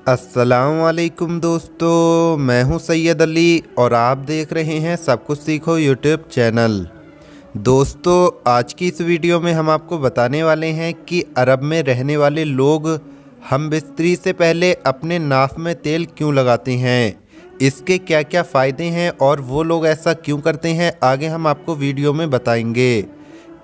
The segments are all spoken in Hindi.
अस्सलामुअलैकुम दोस्तों, मैं हूं सैयद अली और आप देख रहे हैं सब कुछ सीखो यूट्यूब चैनल। दोस्तों, आज की इस वीडियो में हम आपको बताने वाले हैं कि अरब में रहने वाले लोग हम बिस्तरी से पहले अपने नाक में तेल क्यों लगाते हैं, इसके क्या क्या फ़ायदे हैं और वो लोग ऐसा क्यों करते हैं, आगे हम आपको वीडियो में बताएंगे।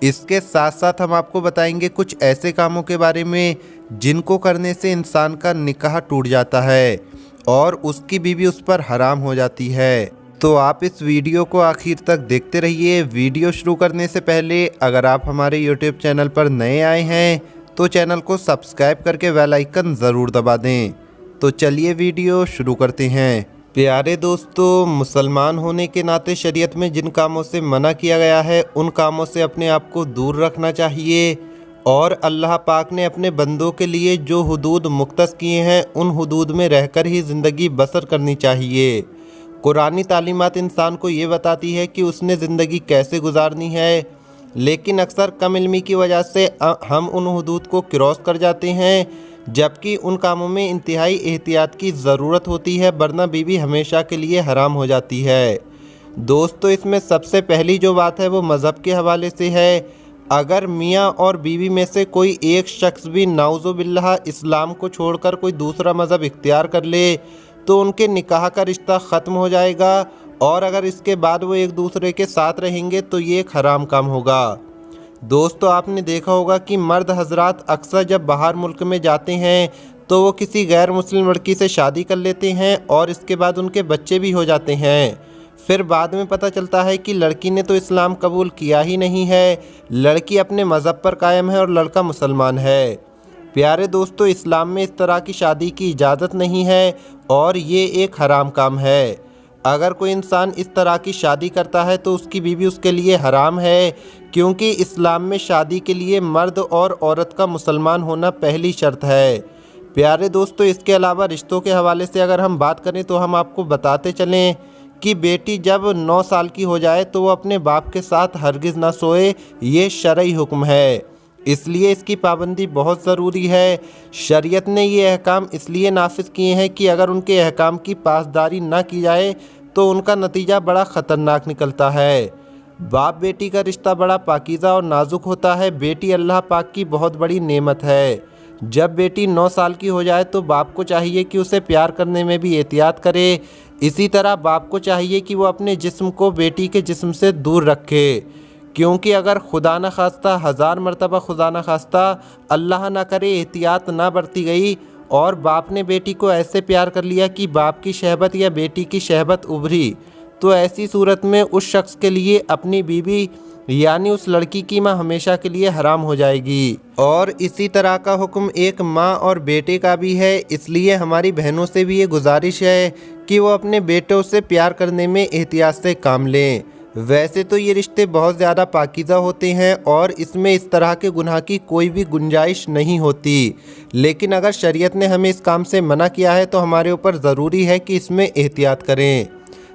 इसके साथ साथ हम आपको बताएंगे कुछ ऐसे कामों के बारे में जिनको करने से इंसान का निकाह टूट जाता है और उसकी बीवी उस पर हराम हो जाती है। तो आप इस वीडियो को आखिर तक देखते रहिए। वीडियो शुरू करने से पहले अगर आप हमारे यूट्यूब चैनल पर नए आए हैं तो चैनल को सब्सक्राइब करके बेल आइकन ज़रूर दबा दें। तो चलिए वीडियो शुरू करते हैं। प्यारे दोस्तों, मुसलमान होने के नाते शरीयत में जिन कामों से मना किया गया है उन कामों से अपने आप को दूर रखना चाहिए और अल्लाह पाक ने अपने बंदों के लिए जो हुदूद मुख्तस किए हैं उन हुदूद में रहकर ही ज़िंदगी बसर करनी चाहिए। कुरानी तालीमात इंसान को ये बताती है कि उसने ज़िंदगी कैसे गुजारनी है, लेकिन अक्सर कम इल्मी की वजह से हम उन हुदूद को क्रॉस कर जाते हैं, जबकि उन कामों में इंतहाई एहतियात की ज़रूरत होती है, वरना बीवी हमेशा के लिए हराम हो जाती है। दोस्तों, इसमें सबसे पहली जो बात है वो मज़हब के हवाले से है। अगर मियाँ और बीवी में से कोई एक शख्स भी नाउज़ुबिल्लाह इस्लाम को छोड़कर कोई दूसरा मज़हब इख्तियार कर ले तो उनके निकाह का रिश्ता ख़त्म हो जाएगा, और अगर इसके बाद वो एक दूसरे के साथ रहेंगे तो ये एक हराम काम होगा। दोस्तों, आपने देखा होगा कि मर्द हजरात अक्सर जब बाहर मुल्क में जाते हैं तो वो किसी गैर मुस्लिम लड़की से शादी कर लेते हैं और इसके बाद उनके बच्चे भी हो जाते हैं। फिर बाद में पता चलता है कि लड़की ने तो इस्लाम कबूल किया ही नहीं है, लड़की अपने मज़हब पर कायम है और लड़का मुसलमान है। प्यारे दोस्तों, इस्लाम में इस तरह की शादी की इजाज़त नहीं है और ये एक हराम काम है। अगर कोई इंसान इस तरह की शादी करता है तो उसकी बीवी उसके लिए हराम है, क्योंकि इस्लाम में शादी के लिए मर्द और औरत का मुसलमान होना पहली शर्त है। प्यारे दोस्तों, इसके अलावा रिश्तों के हवाले से अगर हम बात करें तो हम आपको बताते चलें कि बेटी जब 9 साल की हो जाए तो वो अपने बाप के साथ हरगिज़ ना सोए, ये शरई हुक्म है, इसलिए इसकी पाबंदी बहुत ज़रूरी है। शरीयत ने ये अहकाम इसलिए नाफिज किए हैं कि अगर उनके अहकाम की पासदारी ना की जाए तो उनका नतीजा बड़ा ख़तरनाक निकलता है। बाप बेटी का रिश्ता बड़ा पाकीज़ा और नाजुक होता है। बेटी अल्लाह पाक की बहुत बड़ी नेमत है। जब बेटी 9 साल की हो जाए तो बाप को चाहिए कि उसे प्यार करने में भी एहतियात करे। इसी तरह बाप को चाहिए कि वो अपने जिस्म को बेटी के जिस्म से दूर रखे, क्योंकि अगर खुदा न खास्ता, हज़ार मरतबा खुदा न खास्ता, अल्लाह ना करे, एहतियात ना बरती गई और बाप ने बेटी को ऐसे प्यार कर लिया कि बाप की शहबत या बेटी की शहबत उभरी, तो ऐसी सूरत में उस शख्स के लिए अपनी बीवी यानी उस लड़की की माँ हमेशा के लिए हराम हो जाएगी। और इसी तरह का हुक्म एक माँ और बेटे का भी है। इसलिए हमारी बहनों से भी ये गुजारिश है कि वो अपने बेटों से प्यार करने में एहतियात से काम लें। वैसे तो ये रिश्ते बहुत ज़्यादा पाकीज़ा होते हैं और इसमें इस तरह के गुनाह की कोई भी गुंजाइश नहीं होती, लेकिन अगर शरीयत ने हमें इस काम से मना किया है तो हमारे ऊपर ज़रूरी है कि इसमें एहतियात करें।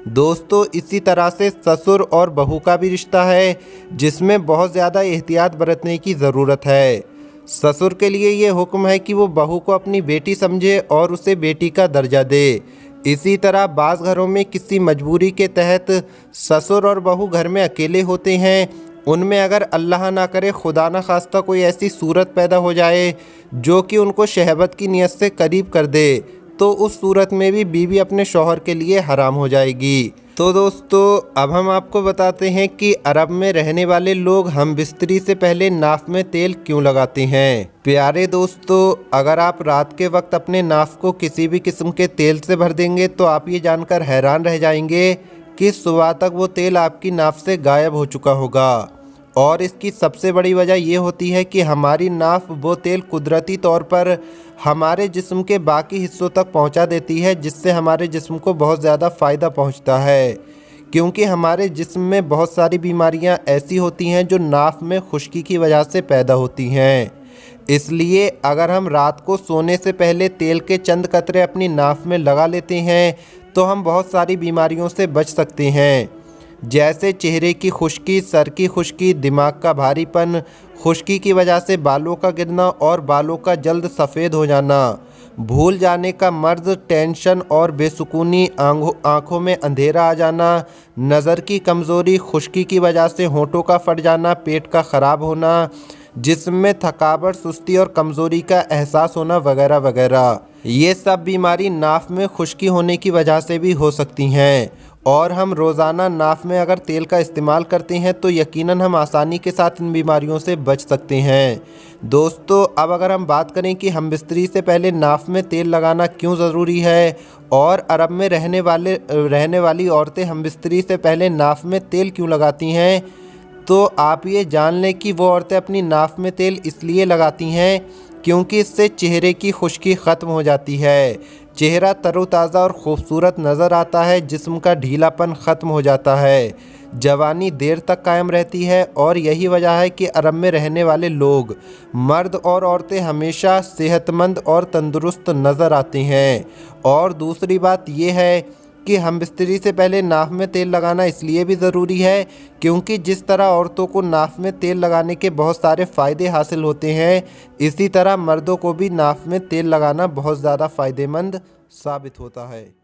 दोस्तों, इसी तरह से ससुर और बहू का भी रिश्ता है जिसमें बहुत ज़्यादा एहतियात बरतने की ज़रूरत है। ससुर के लिए ये हुक्म है कि वो बहू को अपनी बेटी समझे और उसे बेटी का दर्जा दे। इसी तरह बाज़ घरों में किसी मजबूरी के तहत ससुर और बहू घर में अकेले होते हैं। उनमें अगर अल्लाह ना करे, खुदा ना खास्ता, कोई ऐसी सूरत पैदा हो जाए जो कि उनको शहबत की नियत से करीब कर दे, तो उस सूरत में भी बीवी अपने शौहर के लिए हराम हो जाएगी। तो दोस्तों, अब हम आपको बताते हैं कि अरब में रहने वाले लोग हम बिस्तरी से पहले नाक में तेल क्यों लगाते हैं। प्यारे दोस्तों, अगर आप रात के वक्त अपने नाक को किसी भी किस्म के तेल से भर देंगे तो आप ये जानकर हैरान रह जाएंगे कि सुबह तक वो तेल आपकी नाक से गायब हो चुका होगा। और इसकी सबसे बड़ी वजह ये होती है कि हमारी नाक वो तेल कुदरती तौर पर हमारे जिस्म के बाकी हिस्सों तक पहुंचा देती है, जिससे हमारे जिस्म को बहुत ज़्यादा फ़ायदा पहुंचता है, क्योंकि हमारे जिस्म में बहुत सारी बीमारियां ऐसी होती हैं जो नाक में खुश्की की वजह से पैदा होती हैं। इसलिए अगर हम रात को सोने से पहले तेल के चंद कतरे अपनी नाक में लगा लेते हैं तो हम बहुत सारी बीमारियों से बच सकते हैं, जैसे चेहरे की खुश्की, सर की खुश्की, दिमाग का भारीपन, खुश्की की वजह से बालों का गिरना और बालों का जल्द सफ़ेद हो जाना, भूल जाने का मर्ज, टेंशन और बेसुकूनी, आँखों में अंधेरा आ जाना, नज़र की कमज़ोरी, खुश्की की वजह से होंठों का फट जाना, पेट का ख़राब होना, जिस्म में थकावट, सुस्ती और कमज़ोरी का एहसास होना वगैरह वगैरह। ये सब बीमारी नाफ में खुश्की होने की वजह से भी हो सकती हैं। और हम रोज़ाना नाफ में अगर तेल का इस्तेमाल करते हैं तो यकीनन हम आसानी के साथ इन बीमारियों से बच सकते हैं। दोस्तों, अब अगर हम बात करें कि हम बिस्तरी से पहले नाफ में तेल लगाना क्यों ज़रूरी है और अरब में रहने वाली औरतें हम बिस्तरी से पहले नाफ में तेल क्यों लगाती हैं, तो आप ये जान लें कि वो औरतें अपनी नाफ में तेल इसलिए लगाती हैं क्योंकि इससे चेहरे की खुश्की ख़त्म हो जाती है, चेहरा तरोताज़ा और ख़ूबसूरत नज़र आता है, जिस्म का ढीलापन ख़त्म हो जाता है, जवानी देर तक कायम रहती है। और यही वजह है कि अरब में रहने वाले लोग, मर्द और औरतें हमेशा सेहतमंद और तंदुरुस्त नज़र आते हैं। और दूसरी बात यह है कि हम बिस्तरी से पहले नाफ में तेल लगाना इसलिए भी ज़रूरी है क्योंकि जिस तरह औरतों को नाफ में तेल लगाने के बहुत सारे फ़ायदे हासिल होते हैं, इसी तरह मर्दों को भी नाफ में तेल लगाना बहुत ज़्यादा फ़ायदेमंद साबित होता है।